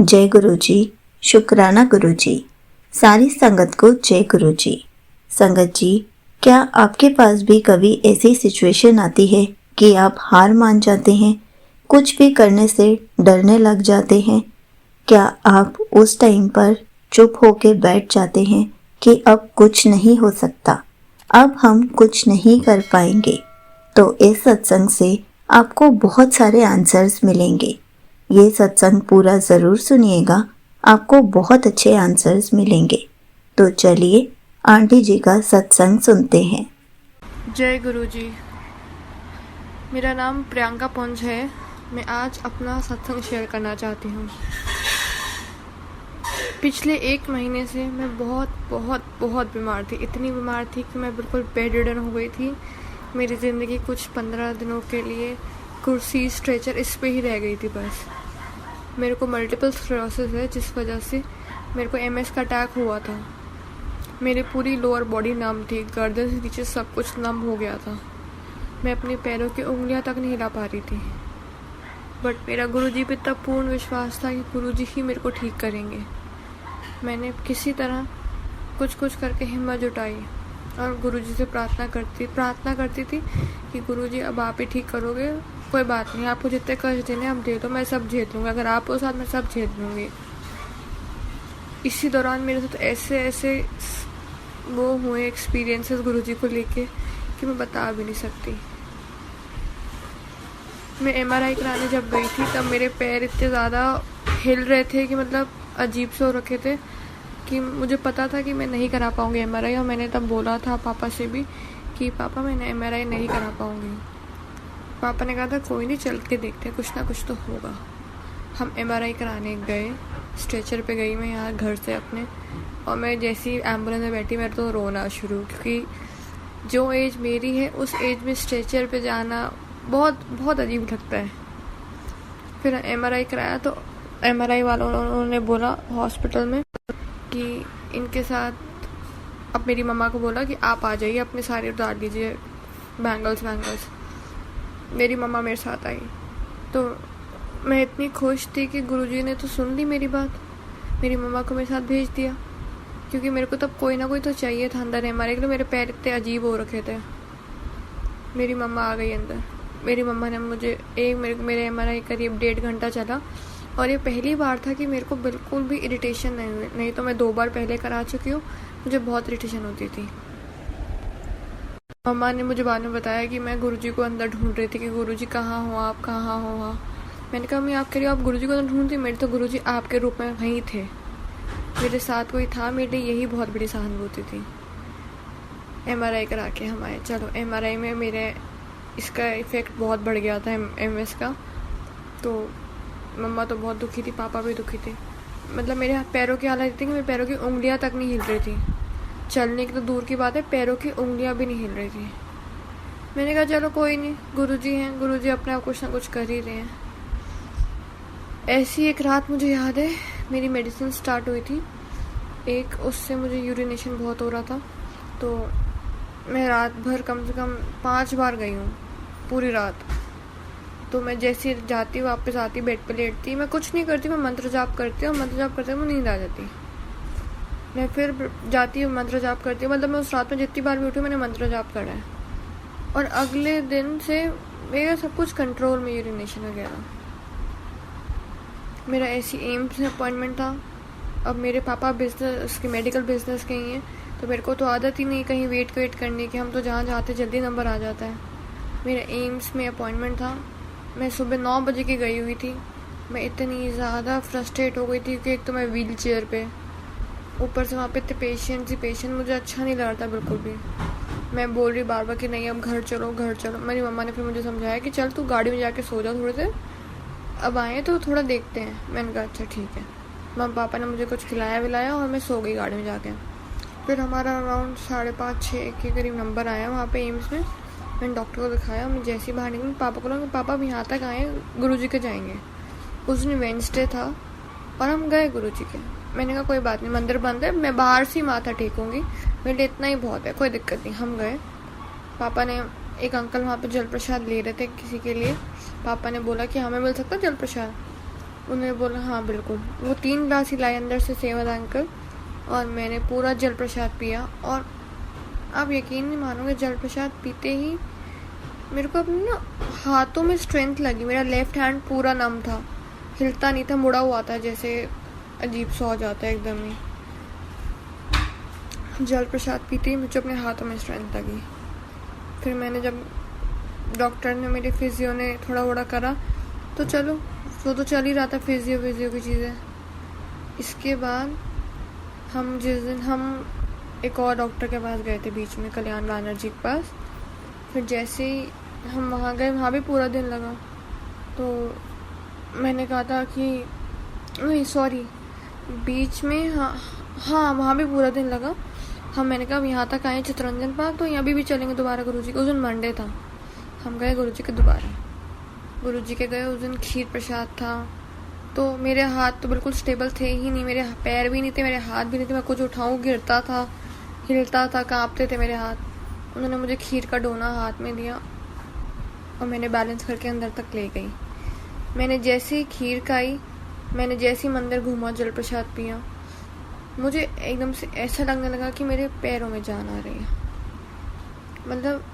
जय गुरु जी। शुक्राना गुरु जी। सारी संगत को जय गुरु जी। संगत जी, क्या आपके पास भी कभी ऐसी सिचुएशन आती है कि आप हार मान जाते हैं, कुछ भी करने से डरने लग जाते हैं? क्या आप उस टाइम पर चुप होके बैठ जाते हैं कि अब कुछ नहीं हो सकता, अब हम कुछ नहीं कर पाएंगे? तो इस सत्संग से आपको बहुत सारे आंसर्स मिलेंगे। ये सत्संग पूरा ज़रूर सुनिएगा, आपको बहुत अच्छे आंसर्स मिलेंगे। तो चलिए आंटी जी का सत्संग सुनते हैं। जय गुरु जी। मेरा नाम प्रियंका पुंज है। मैं आज अपना सत्संग शेयर करना चाहती हूँ। पिछले 1 महीने से मैं बहुत बहुत बहुत बीमार थी। इतनी बीमार थी कि मैं बिल्कुल बेड रिडन हो गई थी। मेरी ज़िंदगी कुछ 15 दिनों के लिए कुर्सी स्ट्रेचर इस पे ही रह गई थी बस। मेरे को मल्टीपल स्क्लेरोसिस है, जिस वजह से मेरे को MS का अटैक हुआ था। मेरी पूरी लोअर बॉडी नम थी, गर्दन से नीचे सब कुछ नम हो गया था। मैं अपने पैरों की उंगलियां तक नहीं हिला पा रही थी। बट मेरा गुरुजी पे इतना पूर्ण विश्वास था कि गुरुजी ही मेरे को ठीक करेंगे। मैंने किसी तरह कुछ कुछ करके हिम्मत जुटाई और गुरुजी से प्रार्थना करती थी कि गुरुजी अब आप ही ठीक करोगे, कोई बात नहीं, आपको जितने कष्ट देने आप दे दो, मैं सब झेल लूँगी। अगर आप हो साथ मैं सब झेल लूँगी। इसी दौरान मेरे साथ ऐसे ऐसे वो हुए एक्सपीरियंसेस गुरुजी को लेके कि मैं बता भी नहीं सकती। मैं MRI कराने जब गई थी तब मेरे पैर इतने ज़्यादा हिल रहे थे कि मतलब अजीब से हो रखे थे कि मुझे पता था कि मैं नहीं करा पाऊँगी MRI। और मैंने तब बोला था पापा से भी कि पापा मैं MRI नहीं करा पाऊँगी। पापा ने कहा था कोई नहीं, चल के देखते हैं, कुछ ना कुछ तो होगा। हम MRI कराने गए। स्ट्रेचर पे गई मैं यहाँ घर से अपने, और मैं जैसी एम्बुलेंस में बैठी मेरे तो रोना शुरू, क्योंकि जो एज मेरी है उस एज में स्ट्रेचर पे जाना बहुत बहुत अजीब लगता है। फिर MRI कराया तो MRI वालों उन्होंने बोला हॉस्पिटल में कि इनके साथ, अब मेरी मम्मा को बोला कि आप आ जाइए, अपने सारे उतार दीजिए बैंगल्स। मेरी मम्मा मेरे साथ आई तो मैं इतनी खुश थी कि गुरुजी ने तो सुन ली मेरी बात, मेरी मम्मा को मेरे साथ भेज दिया, क्योंकि मेरे को तब कोई ना कोई तो चाहिए था अंदर MRI के लिए। मेरे पैर इतने अजीब हो रखे थे। मेरी मम्मा आ गई अंदर। मेरी मम्मा ने मुझे मेरे MRI करीब 1.5 घंटा चला, और ये पहली बार था कि मेरे को बिल्कुल भी इरिटेशन नहीं हुई। नहीं तो मैं 2 बार पहले करा चुकी हूँ, मुझे बहुत इरिटेशन होती थी। मम्मा ने मुझे बाद में बताया कि मैं गुरुजी को अंदर ढूंढ रही थी कि गुरुजी कहाँ हो आप, कहाँ हो आप। मैंने कहा मैं आप कह रही हूँ आप गुरुजी को अंदर ढूंढती, मेरे तो गुरुजी आपके रूप में वहीं थे, मेरे साथ कोई था। मेरे लिए यही बहुत बड़ी सहानुभूति थी। MRI करा के हम आए। चलो MRI में मेरे इसका इफ़ेक्ट बहुत बढ़ गया था MS का। तो मम्मा तो बहुत दुखी थी, पापा भी दुखी थे। मतलब मेरे पैरों की हालत थी कि मेरे पैरों की उंगलियां तक नहीं हिल रही थी। चलने की तो दूर की बात है, पैरों की उंगलियां भी नहीं हिल रही थी। मैंने कहा चलो कोई नहीं, गुरुजी हैं, गुरुजी अपने आप कुछ ना कुछ कर ही रहे हैं। ऐसी एक रात मुझे याद है, मेरी मेडिसिन स्टार्ट हुई थी एक, उससे मुझे यूरिनेशन बहुत हो रहा था। तो मैं रात भर कम से कम 5 बार गई हूँ पूरी रात। तो मैं जैसे जाती वापस आती, बेड पे लेटती, मैं कुछ नहीं करती, मैं मंत्र जाप करती हूँ। मंत्र जाप करते मुझे नींद आ जाती। मैं फिर जाती हूँ, मंत्र जाप करती हूँ। मतलब मैं उस रात में जितनी बार भी उठी मैंने मंत्र जाप करा है। और अगले दिन से मेरा सब कुछ कंट्रोल में, यूरिनेशन वगैरह। मेरा ऐसी एम्स में अपॉइंटमेंट था। अब मेरे पापा बिजनेस के, मेडिकल बिजनेस के ही हैं, तो मेरे को तो आदत ही नहीं कहीं वेट करने की। हम तो जहाँ जाते जल्दी नंबर आ जाता है। मेरा एम्स में अपॉइंटमेंट था। मैं सुबह 9 बजे की गई हुई थी। मैं इतनी ज़्यादा फ्रस्ट्रेट हो गई थी क्योंकि एक तो मैं व्हील चेयर पे, ऊपर से वहाँ पे इतने पेशेंट, मुझे अच्छा नहीं लग रहा था बिल्कुल भी। मैं बोल रही बार बार कि नहीं अब घर चलो घर चलो। मेरी मम्मा ने फिर मुझे समझाया कि चल तू गाड़ी में जाके सो जा थोड़ी देर, अब आए तो थोड़ा देखते हैं। मैंने कहा अच्छा ठीक है। मम्मा पापा ने मुझे कुछ खिलाया विलाया और मैं सो गई गाड़ी में जाके। फिर हमारा अराउंड 5:30-6 के करीब नंबर आया वहाँ पे एम्स में। मैंने डॉक्टर को दिखाया। मैं जैसे ही बाहर निकली पापा को लगा पापा अब यहाँ तक आए, गुरुजी के जाएंगे। उस दिन वेडनेसडे था और हम गए गुरुजी के। मैंने कहा कोई बात नहीं, मंदिर बंद है, मैं बाहर से ही माथा टेकूंगी, मेरे लिए इतना ही बहुत है, कोई दिक्कत नहीं। हम गए। पापा ने, एक अंकल वहाँ पे जल प्रसाद ले रहे थे किसी के लिए। पापा ने बोला कि हमें मिल सकता है जल प्रसाद। उन्होंने बोला हाँ बिल्कुल। वो 3 ग्लास ही लाए अंदर से सेवन अंकल, और मैंने पूरा जल प्रसाद पिया। और आप यकीन नहीं मानोगे, जल प्रसाद पीते ही मेरे को अपने ना हाथों में स्ट्रेंथ लगी। मेरा लेफ्ट हैंड पूरा नम था, हिलता नहीं था, मुड़ा हुआ था, जैसे अजीब सा हो जाता है एकदम ही। जल प्रसाद पीते ही मुझे अपने हाथों में स्ट्रेंथ लगी। फिर मैंने जब डॉक्टर ने, मेरे फिजियो ने थोड़ा थोड़ा करा, तो चलो वो तो चल ही रहा था, फिजियो की चीज़ें। इसके बाद हम जिस दिन हम एक और डॉक्टर के पास गए थे बीच में, कल्याण बैनर्जी के पास। फिर जैसे ही हम वहाँ गए, वहाँ भी पूरा दिन लगा। तो मैंने कहा था कि नहीं सॉरी, बीच में हाँ वहाँ भी पूरा दिन लगा। मैंने कहा अब यहाँ तक आए चित्तरंजन पार्क, तो यहाँ भी चलेंगे दोबारा गुरुजी के। उस दिन मंडे था, हम गए गुरुजी के दोबारा। गुरुजी के गए, उस दिन खीर प्रसाद था। तो मेरे हाथ तो बिल्कुल स्टेबल थे ही नहीं, मेरे पैर भी नहीं थे, मेरे हाथ भी नहीं थे। मैं कुछ उठाऊँ गिरता था, हिलता था, कांपते थे मेरे हाथ। उन्होंने मुझे खीर का डोना हाथ में दिया और मैंने बैलेंस करके अंदर तक ले गई। मैंने जैसे ही खीर खाई, मैंने जैसे ही मंदिर घूमा, जल प्रसाद पिया, मुझे एकदम से ऐसा लगने लगा कि मेरे पैरों में जान आ रही है। मतलब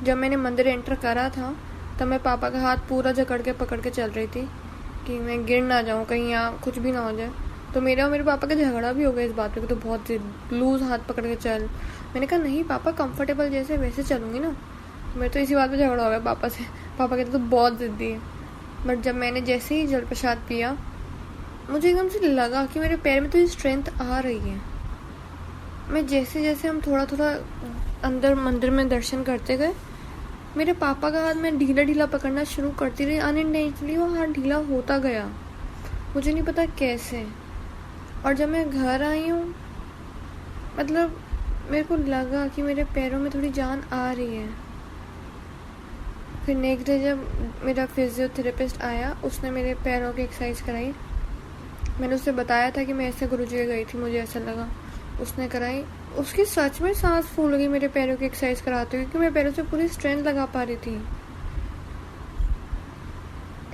जब मैंने मंदिर एंटर करा था, तब मैं पापा का हाथ पूरा जकड़ के पकड़ के चल रही थी कि मैं गिर ना जाऊँ, कहीं यहाँ कुछ भी ना हो जाए। तो मेरा और मेरे पापा का झगड़ा भी हो गया इस बात पे, तो बहुत लूज हाथ पकड़ के चल। मैंने कहा नहीं पापा, कंफर्टेबल जैसे वैसे चलूँगी ना। मेरे तो इसी बात पे झगड़ा हो गया पापा से। पापा कहते तो बहुत ज़िद्दी है। बट जब मैंने जैसे ही जल प्रसाद पिया, मुझे एकदम से लगा कि मेरे पैर में तो स्ट्रेंथ आ रही है। मैं जैसे जैसे हम थोड़ा थोड़ा अंदर मंदिर में दर्शन करते गए, मेरे पापा का हाथ मैं ढीला ढीला पकड़ना शुरू करती रही। अनइंटेंशनली वो हाथ ढीला होता गया, मुझे नहीं पता कैसे। और जब मैं घर आई हूँ, मतलब मेरे को लगा कि मेरे पैरों में थोड़ी जान आ रही है। फिर नेक्स्ट डे जब मेरा फिजियोथेरेपिस्ट आया, उसने मेरे पैरों की एक्सरसाइज कराई। मैंने उससे बताया था कि मैं ऐसे गुरुजी के गई थी, मुझे ऐसा लगा। उसने कराई, उसकी सच में सांस फूल गई मेरे पैरों की एक्सरसाइज कराते हुए, क्योंकि मेरे पैरों से पूरी स्ट्रेंथ लगा पा रही थी।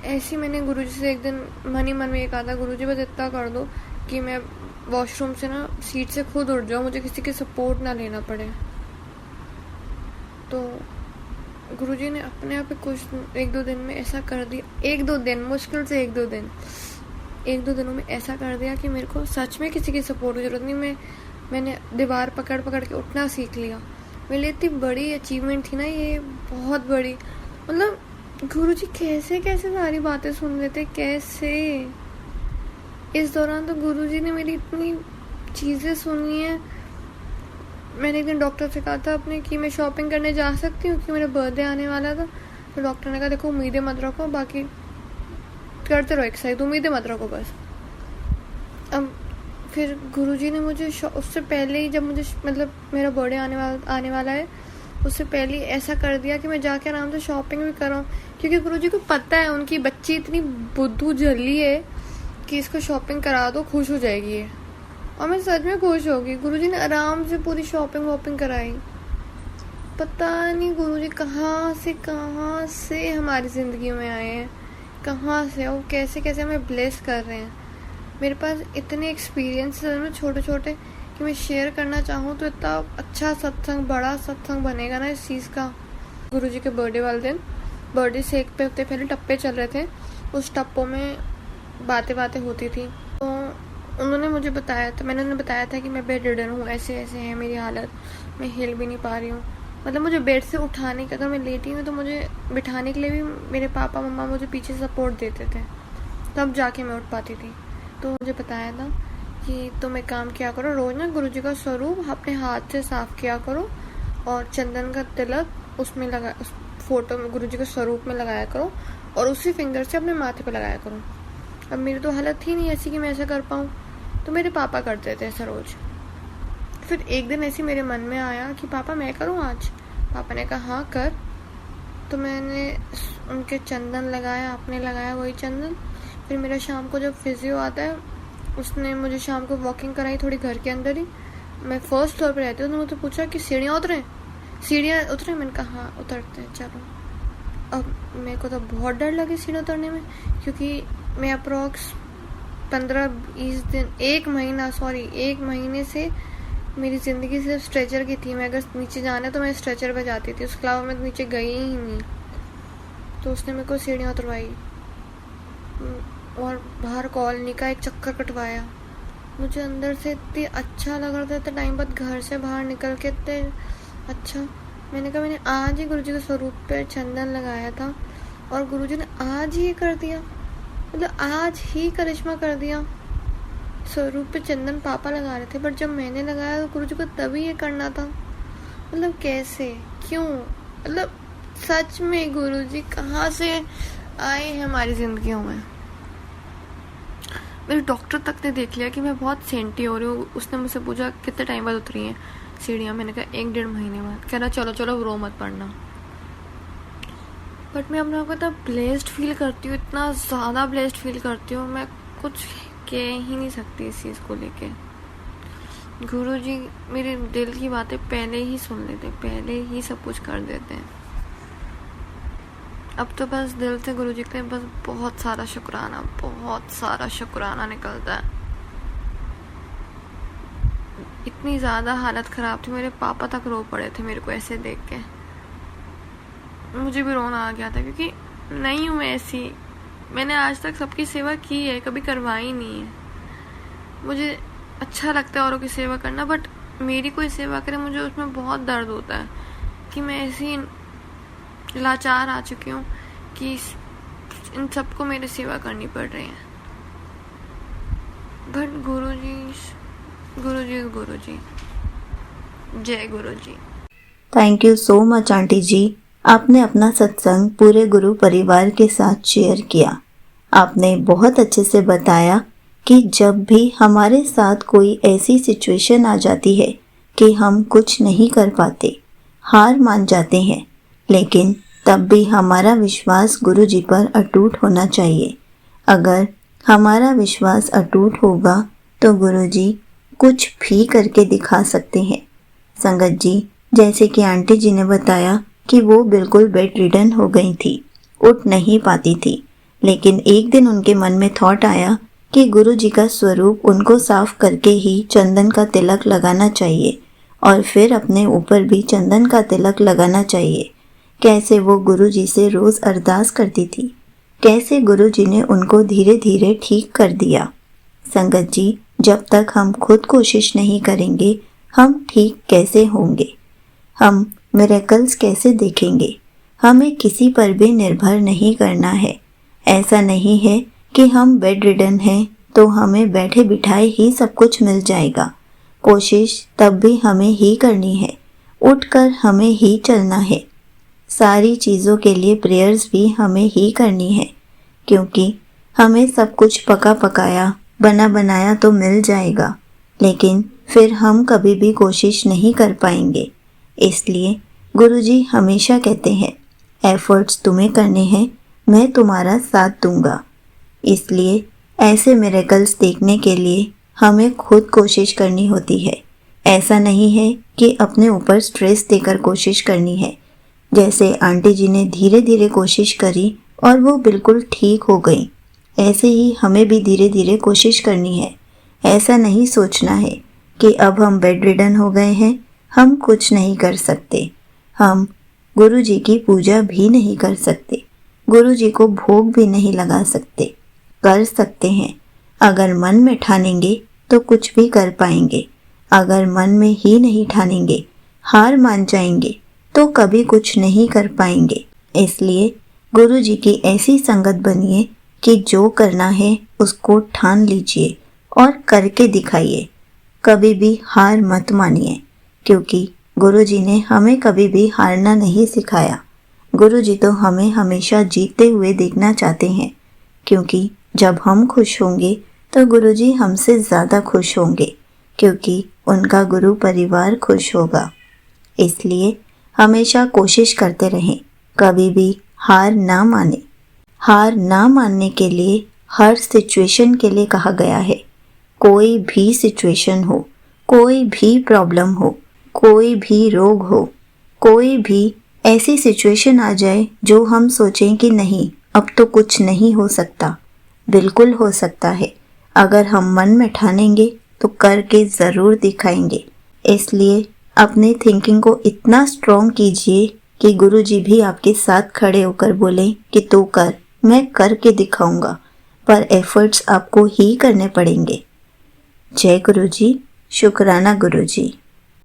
ऐसी मैंने गुरुजी से एक दिन मन ही मन में ये कहा था, गुरुजी बस इतना कर दो कि मैं वॉशरूम से ना सीट से खुद उठ जाऊँ, मुझे किसी की सपोर्ट ना लेना पड़े। तो गुरुजी ने अपने आप कुछ 1-2 दिन में ऐसा कर दिया, 1-2 दिन, मुश्किल से 1-2 दिन, 1-2 दिनों में ऐसा कर दिया कि मेरे को सच में किसी की सपोर्ट की जरूरत नहीं। मैंने दीवार पकड़ पकड़ के उठना सीख लिया। मेरे लिए इतनी बड़ी अचीवमेंट थी ना ये, बहुत बड़ी। मतलब गुरुजी कैसे कैसे सारी बातें सुन लेते, कैसे। इस दौरान तो गुरुजी ने मेरी इतनी चीज़ें सुनी है। मैंने एक दिन डॉक्टर से कहा था अपने कि मैं शॉपिंग करने जा सकती हूँ, कि मेरा बर्थडे आने वाला था। तो डॉक्टर ने कहा देखो उम्मीदें मत रखो, बाकी करते रहो एक्सरसाइज, उम्मीदें मत रखो बस। अब फिर गुरुजी ने मुझे उससे पहले ही, जब मुझे मतलब मेरा बर्थडे आने वाला है, उससे पहले ऐसा कर दिया कि मैं जाके आराम से शॉपिंग भी करूँ, क्योंकि गुरुजी को पता है उनकी बच्ची इतनी बुद्धू जल्दी है कि इसको शॉपिंग करा दो, खुश हो जाएगी ये। और मैं सच में खुश होगी। गुरुजी ने आराम से पूरी शॉपिंग कराई। पता नहीं गुरुजी कहाँ से हमारी ज़िंदगी में आए हैं, कहाँ से और कैसे कैसे हमें ब्लेस कर रहे हैं। मेरे पास इतने एक्सपीरियंसेस में छोटे छोटे कि मैं शेयर करना चाहूँ तो इतना अच्छा सत्संग, बड़ा सत्संग बनेगा ना इस चीज़ का। गुरुजी के बर्थडे वाले दिन, बर्थडे से 1 हफ्ते पहले टप्पे चल रहे थे, उस टप्पों में बातें होती थी। तो उन्होंने मुझे बताया था, मैंने उन्हें बताया था कि मैं बेड रिडन हूँ, ऐसे है मेरी हालत, मैं हिल भी नहीं पा रही हूँ। मतलब मुझे बेड से उठाने के, अगर मैं लेटी हूँ तो मुझे बिठाने के लिए भी मेरे पापा मम्मा मुझे पीछे सपोर्ट देते थे, तब जाके मैं उठ पाती थी। तो मुझे बताया था कि तुम एक काम किया करो, रोज़ ना गुरुजी का स्वरूप अपने हाथ से साफ़ किया करो और चंदन का तिलक उसमें लगा, उस फोटो में गुरुजी के स्वरूप में लगाया करो और उसी फिंगर से अपने माथे पे लगाया करो। अब मेरी तो हालत थी नहीं ऐसी कि मैं ऐसा कर पाऊँ, तो मेरे पापा करते थे ऐसा रोज़। फिर एक दिन ऐसे मेरे मन में आया कि पापा मैं करूँ आज। पापा ने कहा हाँ कर। तो मैंने उनके चंदन लगाया, आपने लगाया वही चंदन। फिर मेरा शाम को जब फिजियो आता है, उसने मुझे शाम को वॉकिंग कराई थोड़ी घर के अंदर ही। मैं फर्स्ट फ्लोर पे रहती हूँ। तो मुझे पूछा कि सीढ़ियाँ उतरे। मैंने कहा हाँ उतरते हैं चलो। अब मेरे को तो बहुत डर लगे सीढ़ियाँ उतरने में, क्योंकि मैं अप्रॉक्स 15-20 दिन, 1 महीने से मेरी ज़िंदगी सिर्फ स्ट्रेचर की थी। मैं अगर नीचे जाना है तो मैं स्ट्रेचर पे जाती थी, उसके अलावा मैं नीचे गई ही नहीं। तो उसने मेरे को सीढ़ियाँ उतरवाई और बाहर कॉलोनी का एक चक्कर कटवाया। मुझे अंदर से इतनी अच्छा लग रहा था, इतने टाइम बाद घर से बाहर निकल के इतने अच्छा। मैंने कहा मैंने आज ही गुरुजी के स्वरूप पे चंदन लगाया था और गुरुजी ने आज ही ये कर दिया, मतलब आज ही करिश्मा कर दिया। स्वरूप पे चंदन पापा लगा रहे थे, बट जब मैंने लगाया तो गुरुजी को तभी ये करना था। मतलब कैसे, क्यों, मतलब सच में गुरुजी कहाँ से आए हैं हमारी जिंदगियों में। मेरे डॉक्टर तक ने देख लिया कि मैं बहुत सेंटी हो रही हूँ। उसने मुझसे पूछा कितने टाइम बाद उतरी हैं सीढ़ियाँ। मैंने कहा 1-1.5 महीने बाद। कह रहा चलो चलो रो मत पड़ना। बट मैं अपने आप को इतना ब्लेस्ड फील करती हूँ, इतना ज़्यादा ब्लेस्ड फील करती हूँ, मैं कुछ कह ही नहीं सकती इस चीज़ को लेके। गुरुजी मेरे दिल की बातें पहले ही सुन लेते, पहले ही सब कुछ कर देते हैं। अब तो बस दिल से गुरुजी के लिए बस बहुत सारा शुक्राना निकलता है। इतनी ज़्यादा हालत ख़राब थी, मेरे पापा तक रो पड़े थे मेरे को ऐसे देख के। मुझे भी रोना आ गया था क्योंकि नहीं हूँ मैं ऐसी। मैंने आज तक सबकी सेवा की है, कभी करवाई नहीं है। मुझे अच्छा लगता है औरों की सेवा करना, बट मेरी कोई सेवा करे मुझे उसमें बहुत दर्द होता है कि मैं ऐसी लाचार आ चुकी हूँ कि इन सबको मेरी सेवा करनी पड़ रही है। बट गुरुजी, जय Guruji. Thank you so much aunty ji. आपने अपना सत्संग पूरे गुरु परिवार के साथ शेयर किया। आपने बहुत अच्छे से बताया कि जब भी हमारे साथ कोई ऐसी सिचुएशन आ जाती है कि हम कुछ नहीं कर पाते, हार मान जाते हैं, लेकिन तब भी हमारा विश्वास गुरु जी पर अटूट होना चाहिए। अगर हमारा विश्वास अटूट होगा तो गुरु जी कुछ भी करके दिखा सकते हैं। संगत जी, जैसे कि आंटी जी ने बताया कि वो बिल्कुल बेड रिडन हो गई थी, उठ नहीं पाती थी, लेकिन एक दिन उनके मन में थॉट आया कि गुरु जी का स्वरूप उनको साफ करके ही चंदन का तिलक लगाना चाहिए और फिर अपने ऊपर भी चंदन का तिलक लगाना चाहिए। कैसे वो गुरु जी से रोज़ अरदास करती थी, कैसे गुरु जी ने उनको धीरे धीरे ठीक कर दिया। संगत जी, जब तक हम खुद कोशिश नहीं करेंगे हम ठीक कैसे होंगे, हम मिरेकल्स कैसे देखेंगे। हमें किसी पर भी निर्भर नहीं करना है। ऐसा नहीं है कि हम बेड रिडन हैं तो हमें बैठे बिठाए ही सब कुछ मिल जाएगा। कोशिश तब भी हमें ही करनी है, उठकर हमें ही चलना है। सारी चीज़ों के लिए प्रेयर्स भी हमें ही करनी है, क्योंकि हमें सब कुछ पका पकाया बना बनाया तो मिल जाएगा, लेकिन फिर हम कभी भी कोशिश नहीं कर पाएंगे। इसलिए गुरुजी हमेशा कहते हैं, एफर्ट्स तुम्हें करने हैं, मैं तुम्हारा साथ दूंगा। इसलिए ऐसे मिरेकल्स देखने के लिए हमें खुद कोशिश करनी होती है। ऐसा नहीं है कि अपने ऊपर स्ट्रेस देकर कोशिश करनी है। जैसे आंटी जी ने धीरे धीरे कोशिश करी और वो बिल्कुल ठीक हो गई, ऐसे ही हमें भी धीरे धीरे कोशिश करनी है। ऐसा नहीं सोचना है कि अब हम बेड रिडन हो गए हैं, हम कुछ नहीं कर सकते। हम गुरु जी की पूजा भी नहीं कर सकते, गुरु जी को भोग भी नहीं लगा सकते। कर सकते हैं, अगर मन में ठानेंगे तो कुछ भी कर पाएंगे। अगर मन में ही नहीं ठानेंगे, हार मान जाएंगे तो कभी कुछ नहीं कर पाएंगे। इसलिए गुरु जी की ऐसी संगत बनिए कि जो करना है उसको ठान लीजिए और करके दिखाइए। कभी भी हार मत मानिए, क्योंकि गुरु जी ने हमें कभी भी हारना नहीं सिखाया। गुरु जी तो हमें हमेशा जीतते हुए देखना चाहते हैं, क्योंकि जब हम खुश होंगे तो गुरु जी हमसे ज़्यादा खुश होंगे, क्योंकि उनका गुरु परिवार खुश होगा। इसलिए हमेशा कोशिश करते रहें, कभी भी हार ना माने। हार ना मानने के लिए हर सिचुएशन के लिए कहा गया है। कोई भी सिचुएशन हो, कोई भी प्रॉब्लम हो, कोई भी रोग हो, कोई भी ऐसी सिचुएशन आ जाए जो हम सोचें कि नहीं अब तो कुछ नहीं हो सकता, बिल्कुल हो सकता है। अगर हम मन में ठानेंगे तो करके ज़रूर दिखाएंगे। इसलिए अपने थिंकिंग को इतना स्ट्रॉन्ग कीजिए कि गुरुजी भी आपके साथ खड़े होकर बोलें कि तू कर, मैं करके दिखाऊंगा, पर एफर्ट्स आपको ही करने पड़ेंगे। जय गुरुजी, शुक्राना गुरुजी।